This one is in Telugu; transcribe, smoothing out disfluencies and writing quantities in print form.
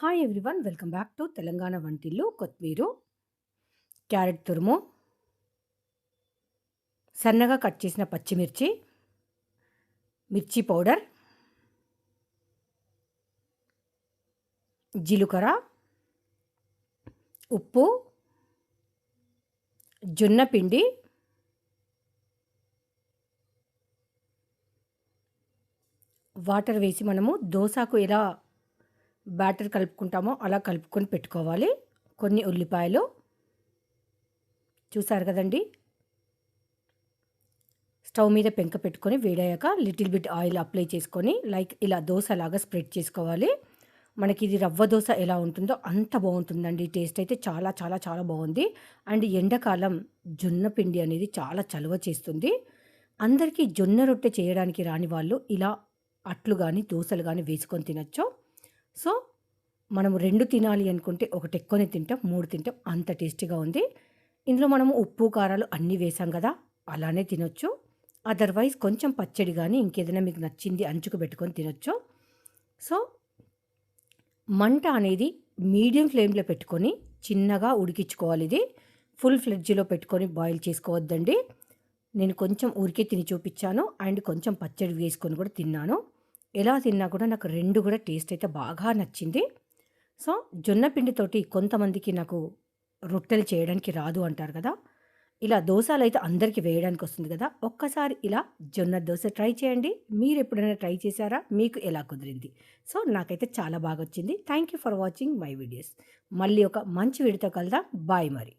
Hi everyone, welcome back to Telangana వంటిల్లు. కొత్తిమీర, క్యారెట్ తురుము, సన్నగా కట్ చేసిన పచ్చిమిర్చి, మిర్చి పౌడర్, జీలకర్ర, ఉప్పు, జొన్న పిండి, వాటర్ వేసి మనము దోసకు ఎలా బ్యాటర్ కలుపుకుంటామో అలా కలుపుకొని పెట్టుకోవాలి. కొన్ని ఉల్లిపాయలు చూసారు కదండి. స్టవ్ మీద పెంక పెట్టుకొని వేడయ్యాక లిటిల్ బిట్ ఆయిల్ అప్లై చేసుకొని ఇలా దోసలాగా స్ప్రెడ్ చేసుకోవాలి. మనకి ఇది రవ్వ దోస ఎలా ఉంటుందో అంత బాగుంటుందండి. టేస్ట్ అయితే చాలా చాలా చాలా బాగుంది. అండ్ ఎండాకాలం జొన్న పిండి అనేది చాలా చలువ చేస్తుంది. అందరికీ జొన్న రొట్టె చేయడానికి రాని వాళ్ళు ఇలా అట్లు కానీ దోసలు కానీ వేసుకొని తినచ్చు. సో మనము 2 తినాలి అనుకుంటే ఒకటి ఎక్కువనే తింటాం, 3 తింటాం, అంత టేస్టీగా ఉంది. ఇందులో మనము ఉప్పు కారాలు అన్నీ వేసాం కదా, అలానే తినొచ్చు. అదర్వైజ్ కొంచెం పచ్చడి కానీ ఇంకేదైనా మీకు నచ్చింది అంచుకు పెట్టుకొని తినొచ్చు. సో మంట అనేది మీడియం ఫ్లేమ్లో పెట్టుకొని చిన్నగా ఉడికించుకోవాలి. ఇది ఫుల్ ఫ్లెడ్జ్లో పెట్టుకొని బాయిల్ చేసుకోవద్దండి. నేను కొంచెం ఊరికే తిని చూపించాను అండ్ కొంచెం పచ్చడి వేసుకొని కూడా తిన్నాను. ఎలా తిన్నా కూడా నాకు 2 కూడా టేస్ట్ అయితే బాగా నచ్చింది. సో జొన్న పిండితోటి కొంతమందికి నాకు రొట్టెలు చేయడానికి రాదు అంటారు కదా, ఇలా దోసలు అయితే అందరికీ వేయడానికి వస్తుంది కదా. ఒక్కసారి ఇలా జొన్న దోస ట్రై చేయండి. మీరు ఎప్పుడైనా ట్రై చేశారా? మీకు ఎలా కుదిరింది? సో నాకైతే చాలా బాగా వచ్చింది. Thank you for watching my videos. మళ్ళీ ఒక మంచి వీడియోతో కలుద్దాం. బాయ్ మరి.